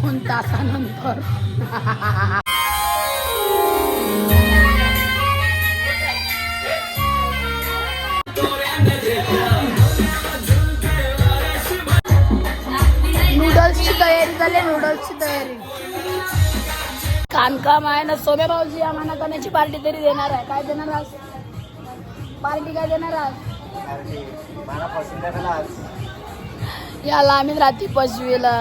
2 तासानंतर नूडल्सची तयारी झाली. नूडल्सची तयारी काम आहे ना. सोम्या भाऊजी आम्हाला कोणाची पार्टी तरी देणार आहे. काय देणार आज पार्टी? काय देणार आज? याला आम्ही रात्री पशवीला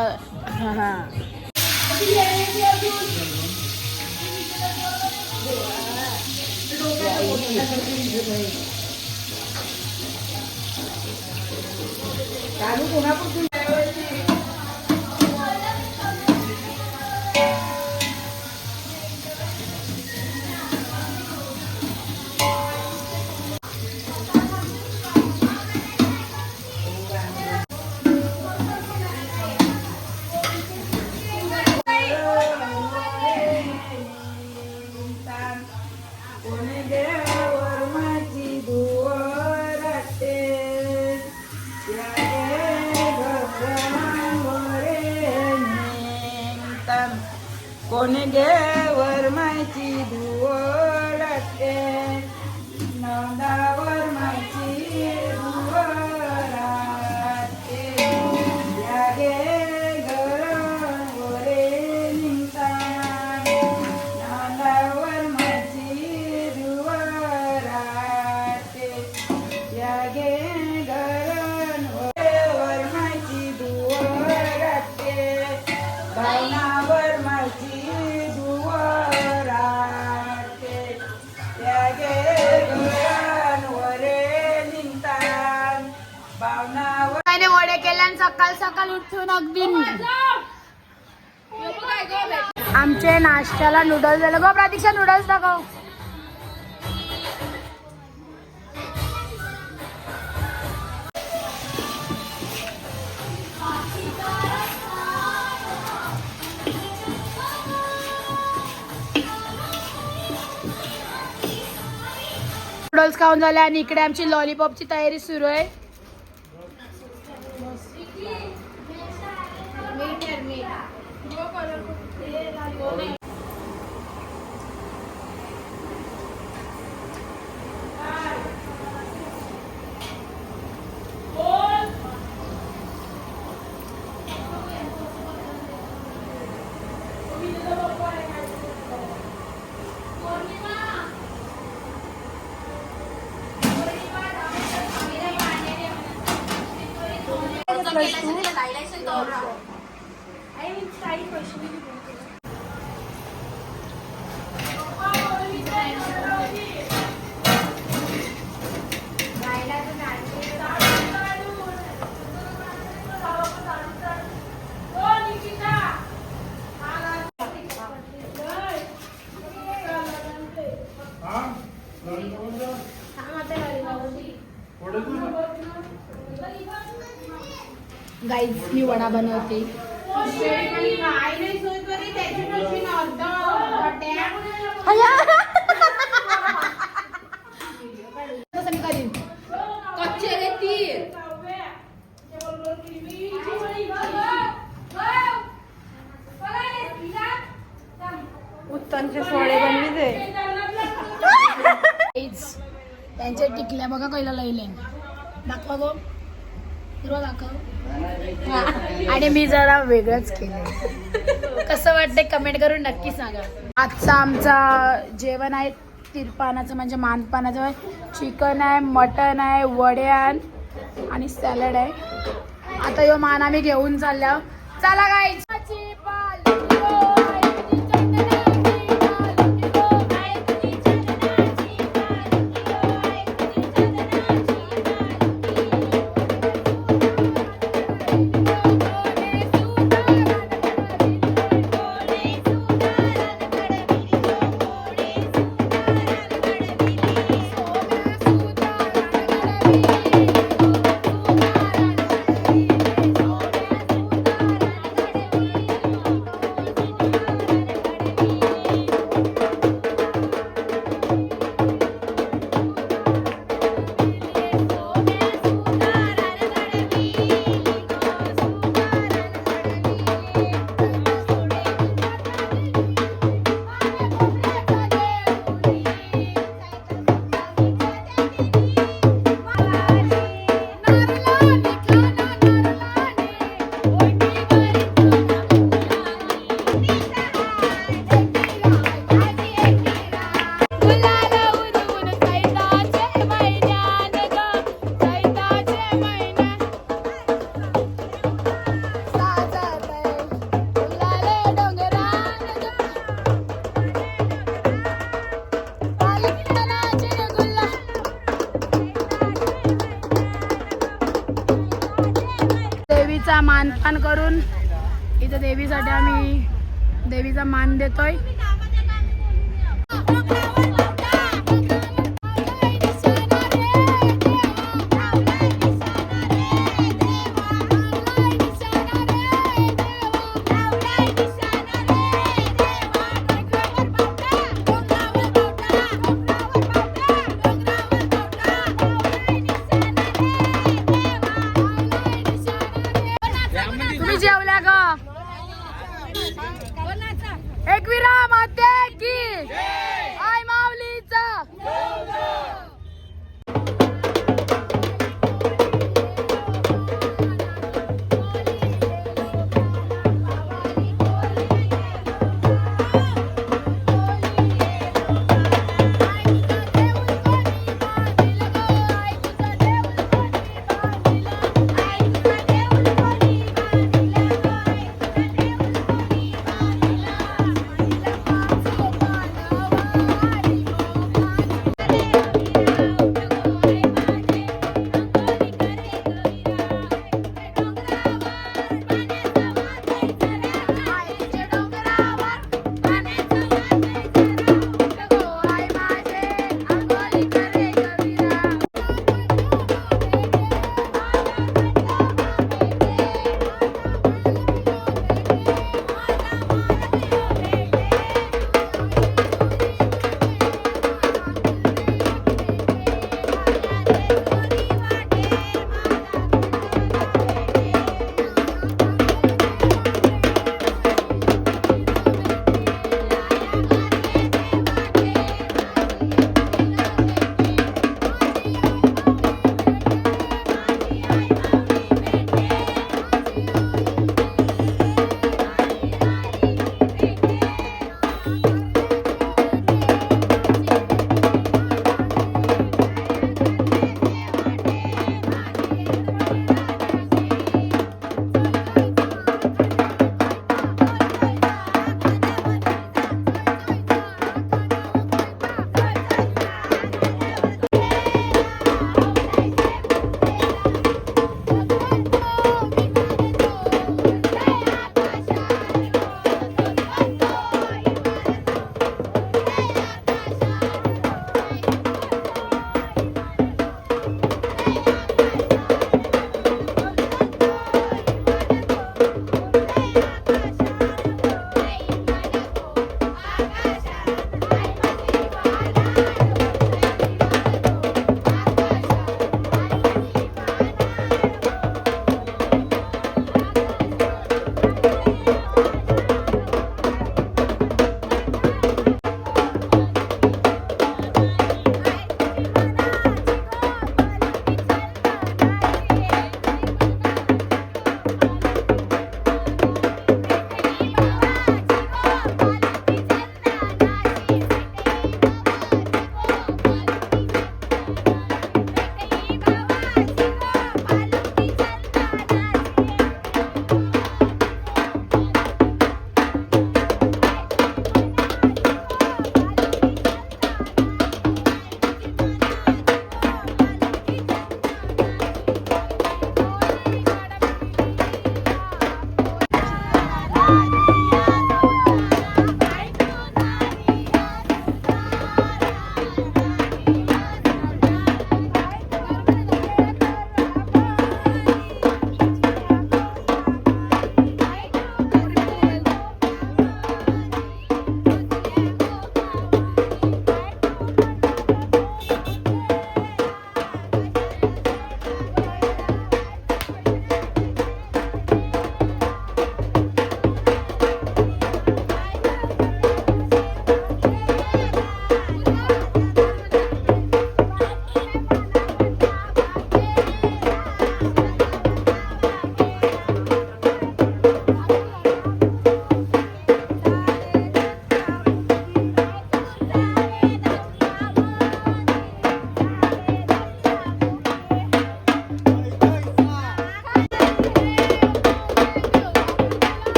कोणी गेवर मायची धुवळते नंदावर मायची धुवळते या गे घरवरे निघता नंदावर मायची धुवळते या गे घरवर मायची धुवळते भावनावर मायची वडे केल्या सकाळ सकाळ उठून अगदी आमचे नाश्त्याला नूडल्स झालं. गो प्रतीक्षा नूडल्स दाखव. नूडल्स खाऊन झाले आणि इकडे आमची लॉलीपॉपची तयारी सुरू आहे. गाईज मी वडा बनवते. उत्तमचे सोडे बनविते. त्यांच्या टिकल्या बघा कैला लईले दाखवा गो हिरवा दाखव. आणि मी जरा वेगळंच केलंय. कसं वाटतंय कमेंट करून नक्की सांगा. आजचा आमचा जेवण आहे तिरपानाचं म्हणजे मानपानाचं. चिकन आहे, मटन आहे, वडे आहे आणि सॅलड आहे. आता यो मान आम्ही घेऊन चाललो. चला गाईज. देवीला मानपान करून इथे देवीसाठी आम्ही देवीचा मान देतोय. तुम्ही जेवल्या का? एकविरा माते की आय माऊलीचा.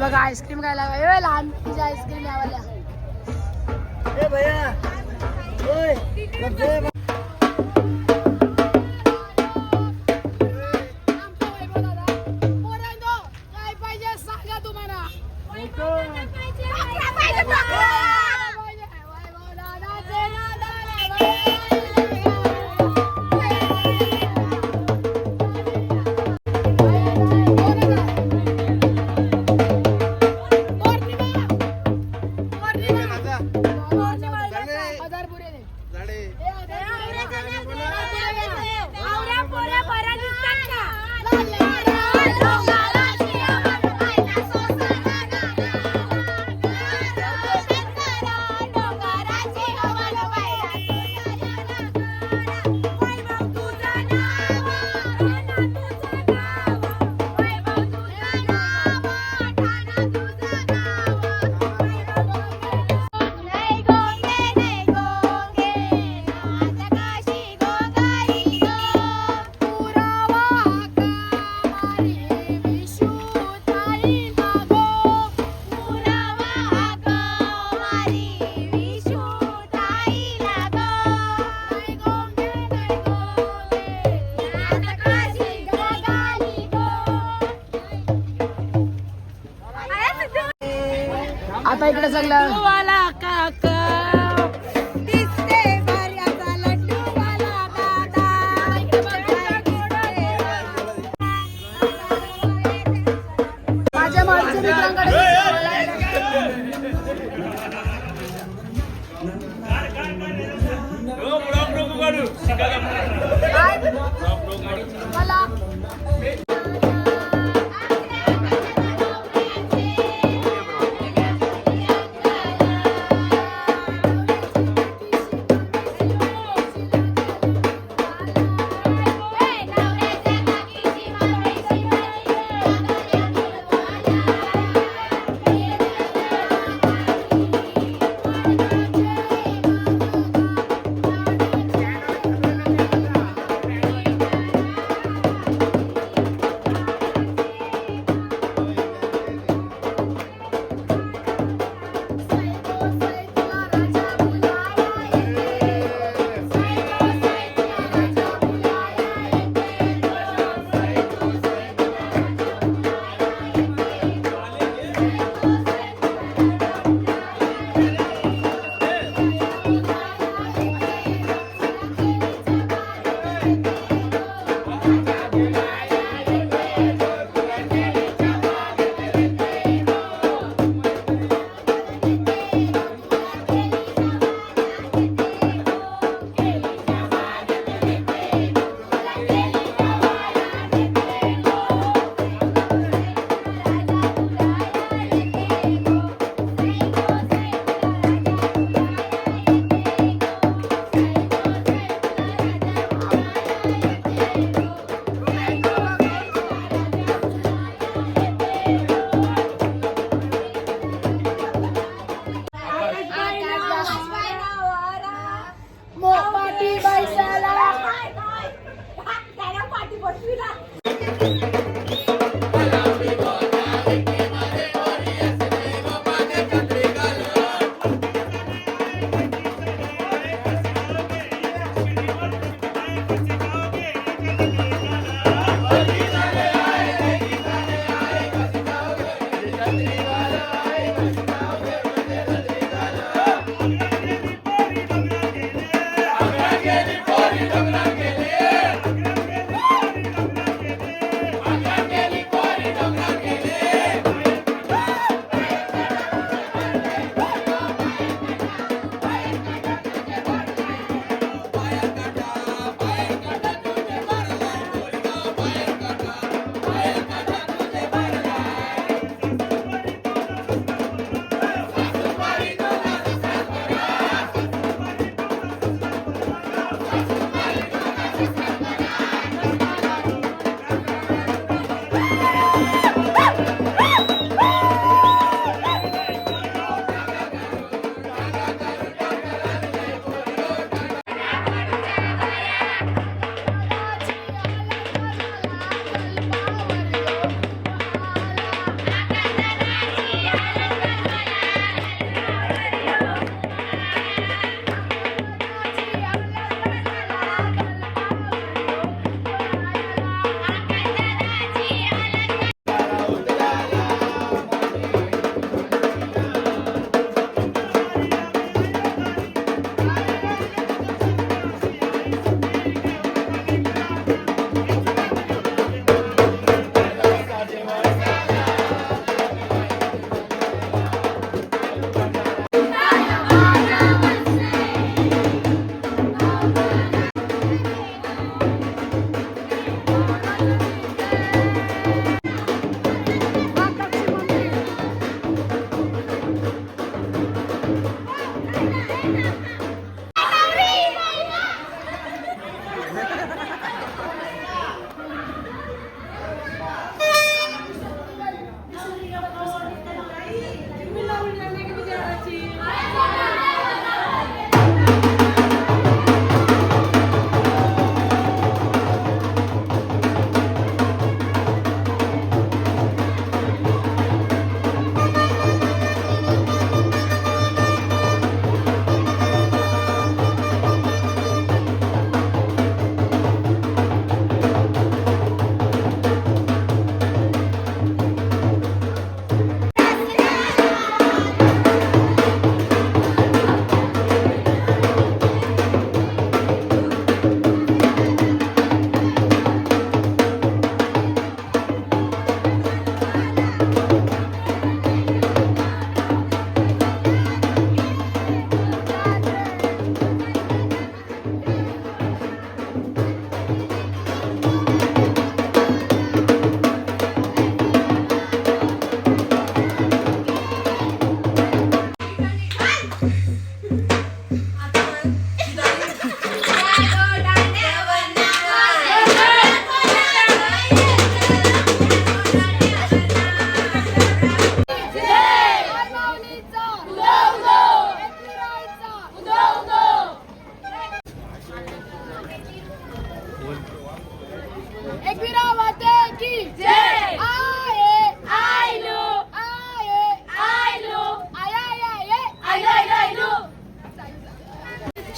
बघा आईस्क्रीम खायला ए लहान तुझी आईस्क्रीम यावाल्या काय पाहिजे सांगा तुम्हाला आता इकडे सगळं काका माझ्या मागच्या मित्रांकडे मला मोपाटी बैसाला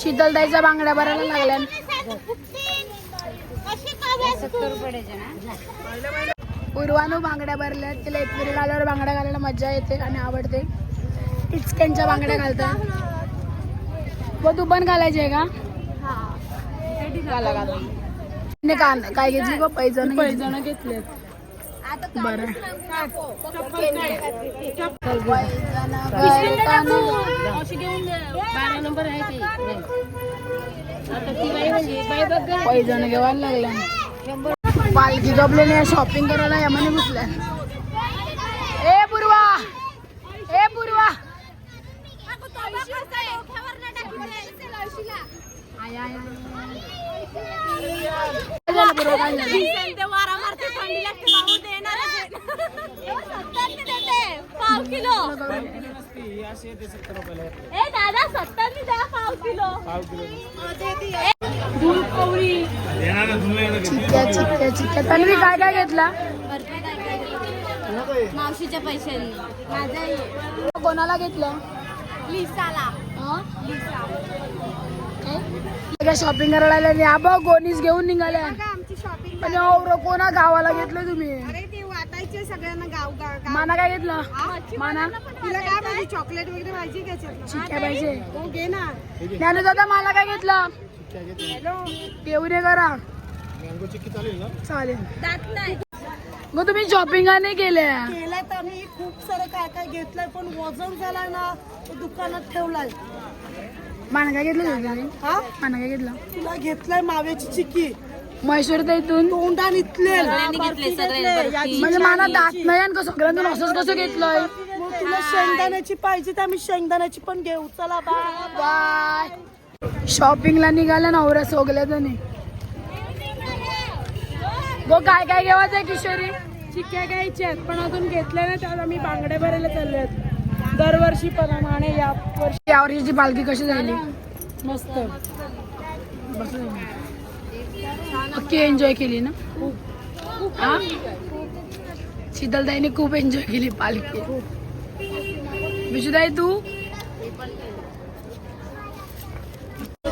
शीतलताईच्या बांगड्या भरायला लागल्या. पूर्वानू बांगड्या भरल्या. तिला एप्रिल आल्यावर बांगड्या घालायला मजा येते आणि आवडते. इचक्यांच्या बांगड्या घालतात. तू पण घालायची आहे का? काय घेतली गो? पैजण घेतले. बरं पैजण घेवायला लागल्या. पालखी जपले शॉपिंग करायला यमाने घुसल्या. ए पूर्वा, ए पूर्वा, चिक्क्या. तन्वी काय काय घेतला? मावशीच्या पैशांनी. कोणाला घेतलं? लिसाला. काय शॉपिंग करायला आले? बघ गोनीच घेऊन निघाल्या. आमची शॉपिंग. पण कोणा गावाला घेतलं तुम्ही? अरे ते वाटायचे सगळ्यांना गाव. माना काय घेतलं? माना तिला काय पाहिजे? चॉकलेट वगैरे पाहिजे का? चिक्क्या पाहिजे. हो घे ना. ज्ञानू दादा मला काय घेतलं? घेऊ दे करा. चालेल. दात नाही. मग तुम्ही शॉपिंग नाही केल्या? केलंय तर आम्ही खूप सारं काय काय घेतलंय पण वजन झालाय ना तो दुकानात ठेवलाय. माना काय घेतलं तुम्ही? हा माना काय घेतलं? तुला घेतलंय माव्याची चिक्की. म्हैसूर इथून तोंडा निघले म्हणजे मला दात नाही आणि सगळ्यांना असंच कसं घेतलंय? तुला शेंगदाण्याची पाहिजे तर आम्ही शेंगदाण्याची पण घेऊ. चला बाय. शॉपिंगला निघाला नवरा सोगल्या नाही. गो काय काय घेवायचंय किशोरी? चिक्क्या घ्यायच्या आहेत पण अजून घेतल्या नाही. त्यात आम्ही बांगड्या भरायला चालले आहेत दरवर्षी प्रमाणे. यावर्षीची पालखी कशी झाली? मस्त. नक्की एन्जॉय केली ना? हा? शीतलताईने खूप एन्जॉय केली पालखी. विशुताई तू?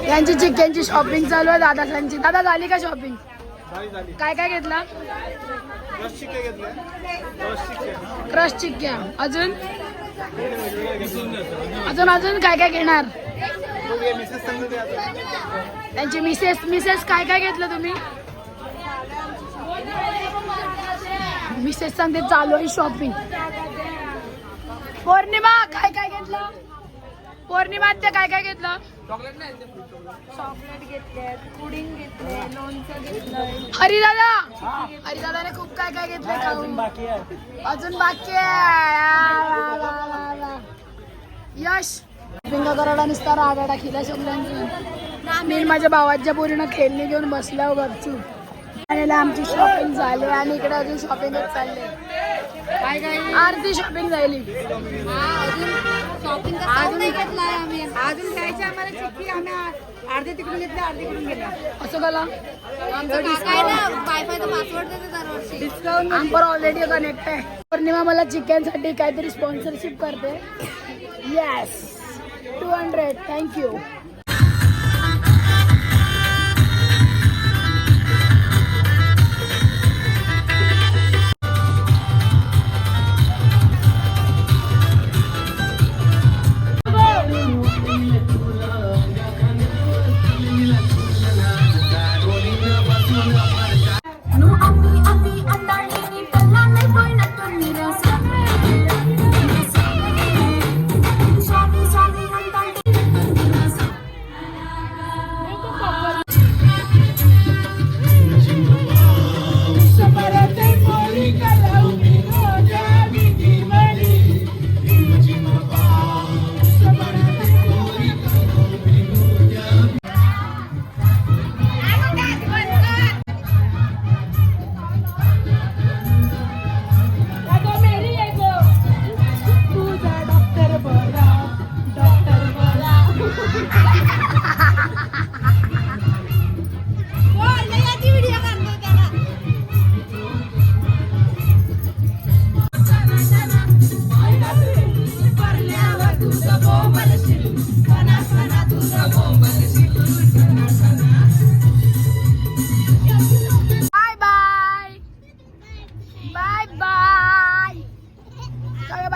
यांची चिक्क्यांची शॉपिंग चालू आहे दादासांची. दादा झाली का शॉपिंग? काय काय घेतला? क्रश चिक्क्या. अजून अजून अजून काय काय घेणार? त्यांची मिसेस काय काय घेतलं तुम्ही? मिसेस सांगते चालू आहे शॉपिंग. पौर्णिमा काय काय घेतलं? पौर्णिमा ते काय काय घेतलं? चॉकलेट घेतले, पुडिंग घेतले, लोणचं घेतलंय. हरिदादाने खूप काय काय घेतलंय खाऊन. अजून बाकी आहे. यश शॉपिंग करायला नुसता राडा टाकीला सगळ्यांची. मी माझ्या भावाच्या पोरीनं खेळणी घेऊन बसल्या गपचूप. आणि आमची शॉपिंग झाली आणि इकडे अजून शॉपिंगच चालले. काय काय अर्धी शॉपिंग झाली. शॉपिंग अजून घेतलाय आम्ही. अजून घ्यायचे आम्हाला चिक्की. आम्ही अर्धे तिकडून घेतले अर्धे तिकडून गेले. असं कला वायफायचा पासवर्ड देते दरवर्षी. डिस्काउंट आमपर ऑलरेडी कनेक्ट आहे. पौर्णिमा मला चिकनसाठी काहीतरी स्पॉन्सरशिप करते. येस 200. थँक्यू.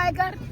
बाय कर.